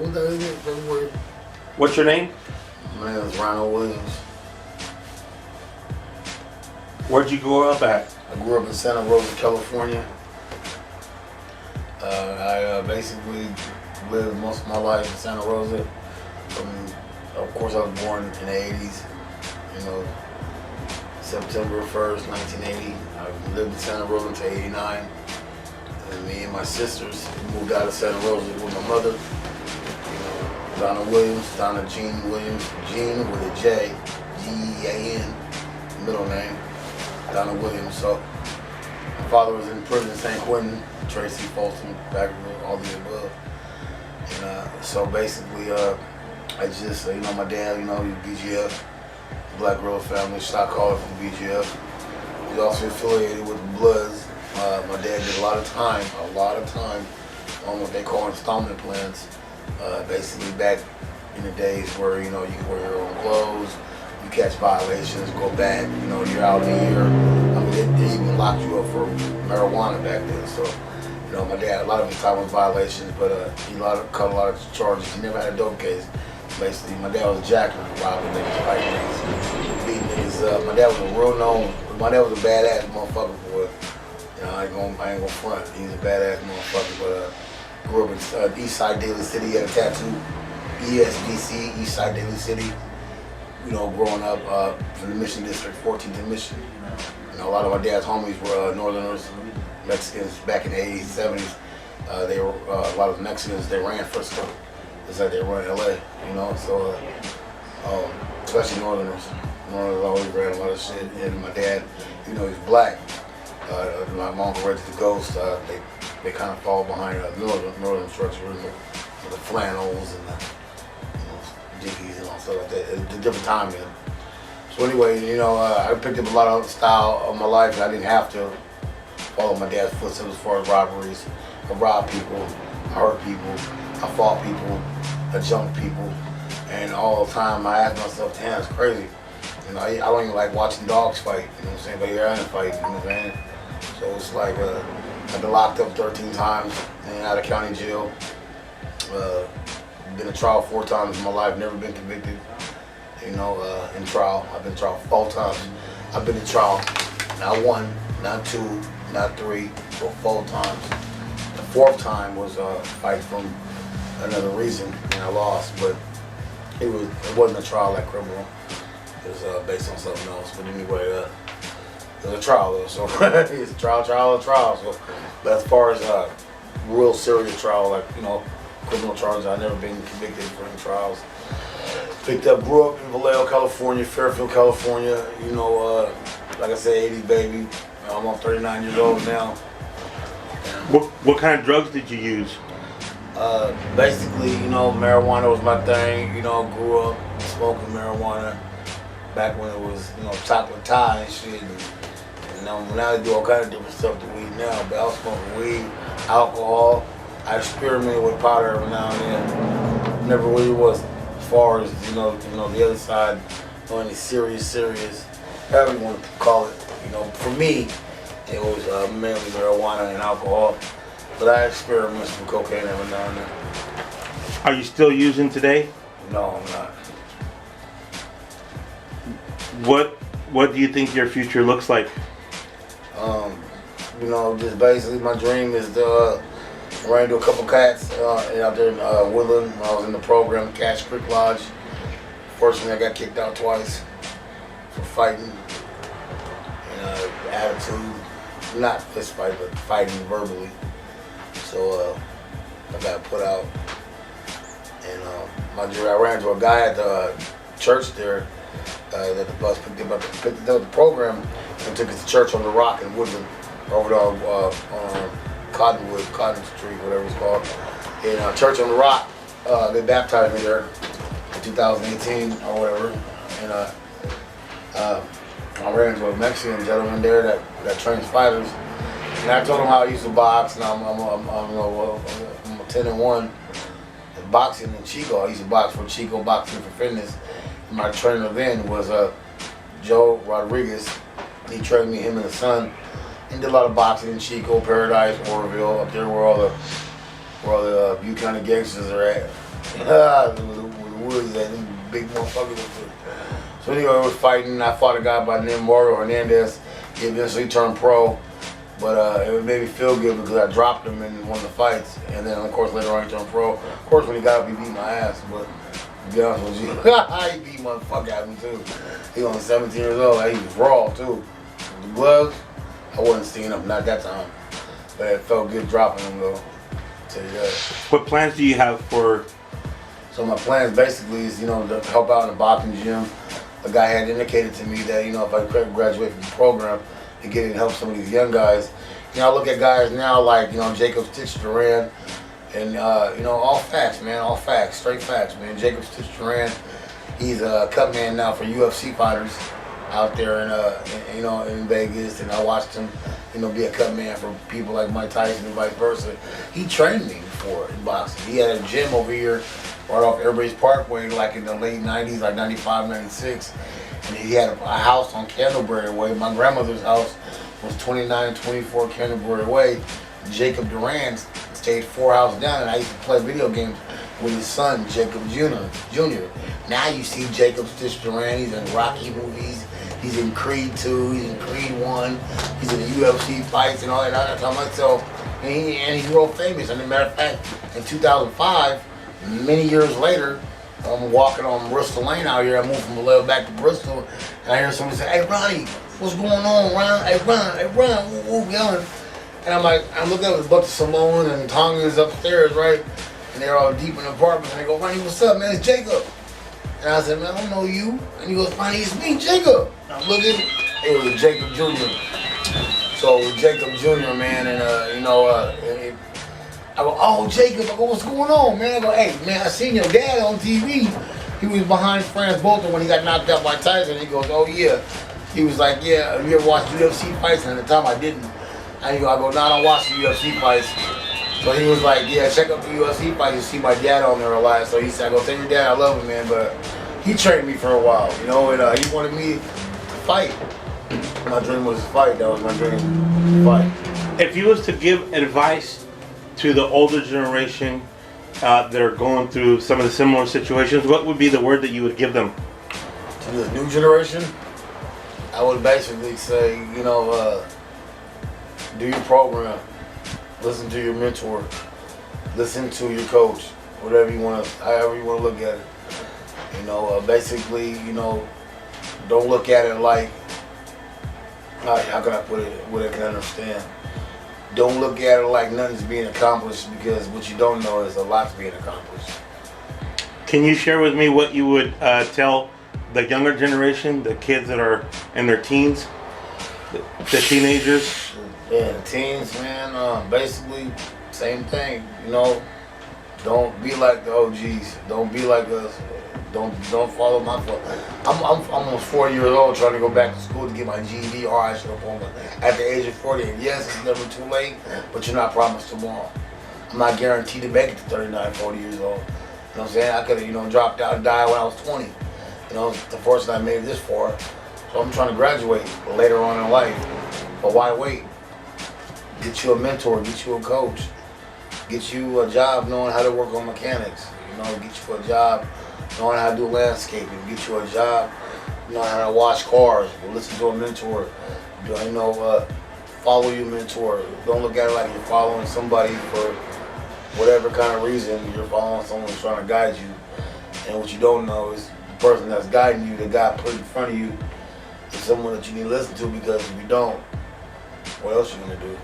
what that is? February. What's your name? My name is Ronald Williams. Where'd you grow up at? I grew up in Santa Rosa, California. I basically lived most of my life in Santa Rosa. Of course, I was born in the 80s. You know, September 1st, 1980. I lived in Santa Rosa until 89. And me and my sisters moved out of Santa Rosa with my mother. You know, Donna Williams, Donna Jean Williams, Jean with a J, G-E-A-N, middle name, Donna Williams. So my father was in prison in San Quentin, Tracy, Folsom, Backerville, all the above. And so basically, I just, you know, my dad, you know, he was BGF, Black Girl Family, shot caller for the BGF. He's also affiliated with the Bloods. My dad did a lot of time on what they call installment plans. Basically back in the days where, you know, you can wear your own clothes, you catch violations, go back, you know, you're out the year. I mean, they even locked you up for marijuana back then. So, you know, my dad, a lot of his time was violations, but he cut a lot of charges. He never had a dope case. Basically, my dad was a jacker, robbing niggas, fighting niggas, beating niggas up. My dad was my dad was a badass motherfucker, boy. You know, I ain't gonna front. He's a badass motherfucker, but grew up in East Side Daly City. He had a tattoo, ESDC, East Side Daly City. You know, growing up from the Mission District, 14th and Mission. You know, a lot of my dad's homies were Northerners, Mexicans back in the 80s, 70s. They were a lot of Mexicans. They ran Frisco. It's like they run LA. You know, so especially Northerners. Northerners always ran a lot of shit. And my dad, you know, he's black. My uncle Reggie the Ghost, they kind of fall behind northern structure with the flannels and the jiggies and all stuff like that. It's a different time then. So anyway, you know, I picked up a lot of style of my life. I didn't have to follow my dad's footsteps as far as robberies. I robbed people, I hurt people, I fought people, I jumped people, and all the time I asked myself, damn, it's crazy. You know, I don't even like watching dogs fight, you know what I'm saying, but here I am fighting, you know what I'm saying? So it's like, I've been locked up 13 times in out of county jail. Been in trial 4 times in my life, never been convicted, you know, in trial. I've been in trial 4 times. I've been in trial, not 1, not 2, not 3, but 4 times. The 4th time was a fight from another reason, and I lost, but it wasn't a trial like criminal. It was based on something else, but anyway, it was a trial though, so it's a trial. So, but as far as real serious trial, like, you know, criminal charges, I've never been convicted for any trials. Grew up in Vallejo, California, Fairfield, California. You know, like I said, 80s baby. I'm 39 years old now. What kind of drugs did you use? Basically, you know, marijuana was my thing. You know, grew up smoking marijuana back when it was, you know, chocolate tie and shit. And now they do all kind of different stuff to weed now. But I was smoking weed, alcohol. I experimented with powder every now and then. Never really was as far as, you know, the other side, or any serious, however you want to call it. You know, for me, it was mainly marijuana and alcohol. But I experimented with cocaine every now and then. Are you still using today? No, I'm not. What do you think your future looks like? You know, just basically my dream is to run into a couple cats out there in Woodland. I was in the program, Cash Creek Lodge. Fortunately, I got kicked out twice for fighting and attitude. Not fist fight, but fighting verbally. So I got put out. And I ran into a guy at the church there that the bus picked up the program and took us to church on the Rock in Woodland, over there on Cotton Street, whatever it's called. And Church on the Rock, they baptized me there in 2018 or whatever. And I ran into a Mexican gentleman there that trains fighters. And I told him how I used to box, and I'm 10-1 in boxing in Chico. I used to box for Chico Boxing for Fitness. And my trainer then was Joe Rodriguez. He trained me, him and his son, and did a lot of boxing in Chico, Paradise, Oroville, up there where all the Butte County gangsters are at. The woods, that big motherfuckers. So anyway, I was fighting. I fought a guy by the name of Mario Hernandez. He eventually turned pro, but it made me feel good because I dropped him in one of the fights, and then of course later on he turned pro. Of course when he got up, he beat my ass, but to be honest with you, he beat motherfucker out of me too. He was only 17 years old. He was raw too. The gloves, I wasn't seeing him, not that time, but it felt good dropping him though. Tell you that. What plans do you have for? So my plans basically is, to help out in the boxing gym. A guy had indicated to me that, if I graduate from the program, to get in and help some of these young guys. I look at guys now like, Jacob Stitch Duran, and, all facts, man, all facts, straight facts, man. Jacob Stitch Duran, he's a cut man now for UFC fighters out there in Vegas, and I watched him, be a cut man for people like Mike Tyson and vice versa. He trained me before in boxing. He had a gym over here right off Airbase Parkway, like in the late 90s, like 95, 96. And he had a house on Candleberry Way. My grandmother's house was 2924 Candleberry Way. Jacob Duran stayed 4 houses down, and I used to play video games with his son, Jacob Jr. Now you see Jacob Stitch Duran. He's in Rocky movies. He's in Creed 2. He's in Creed 1. He's in the UFC fights and all that other time. So, and he's real famous. And as a matter of fact, in 2005, many years later, I'm walking on Bristol Lane out here. I moved from Vallejo back to Bristol, and I hear someone say, "Hey, Ronnie, what's going on, Ron? Hey, Ron, woo, yelling." And I'm like, I'm looking at a bunch of Samoans and Tongans upstairs, right? And they're all deep in the apartment. And they go, "Ronnie, what's up, man? It's Jacob." And I said, "Man, I don't know you." And he goes, "Ronnie, it's me, Jacob." And I'm looking, it was Jacob Jr. So Jacob Jr., man, and I go, "Oh, Jacob," I go, "What's going on, man?" I go, "Hey, man, I seen your dad on TV. He was behind Franz Bolton when he got knocked out by Tyson." He goes, "Oh, yeah." He was like, "Yeah, you ever watched UFC fights?" And at the time I didn't. I go, "No, I don't watch the UFC fights." So he was like, "Yeah, check out the UFC fights. You see my dad on there a lot." So he said, "I go, tell your dad I love him, man." But he trained me for a while, and he wanted me to fight. My dream was to fight. That was my dream, to fight. If you was to give advice to the older generation that are going through some of the similar situations, what would be the word that you would give them? To this new generation, I would basically say, do your program, listen to your mentor, listen to your coach, whatever you want to, however you want to look at it. Basically, don't look at it like, how can I put it, what I can understand. Don't look at it like nothing's being accomplished, because what you don't know is a lot's being accomplished. Can you share with me what you would tell the younger generation, the kids that are in their teens, the teenagers? Yeah, the teens, man, basically, same thing, don't be like the OGs, don't be like us, don't follow my foot. I'm almost 40 years old trying to go back to school to get my GED or high school diploma at the age of 40. And yes, it's never too late, but you're not promised tomorrow. I'm not guaranteed to make it to 39, 40 years old. You know what I'm saying? I could have, dropped out and died when I was 20. Unfortunately I made it this far. So I'm trying to graduate later on in life. But why wait? Get you a mentor, get you a coach, get you a job knowing how to work on mechanics, get you a job knowing how to do landscaping, get you a job knowing how to wash cars, listen to a mentor, follow your mentor. Don't look at it like you're following somebody for whatever kind of reason. You're following someone who's trying to guide you. And what you don't know is the person that's guiding you, that God put in front of you, is someone that you need to listen to, because if you don't, what else are you going to do?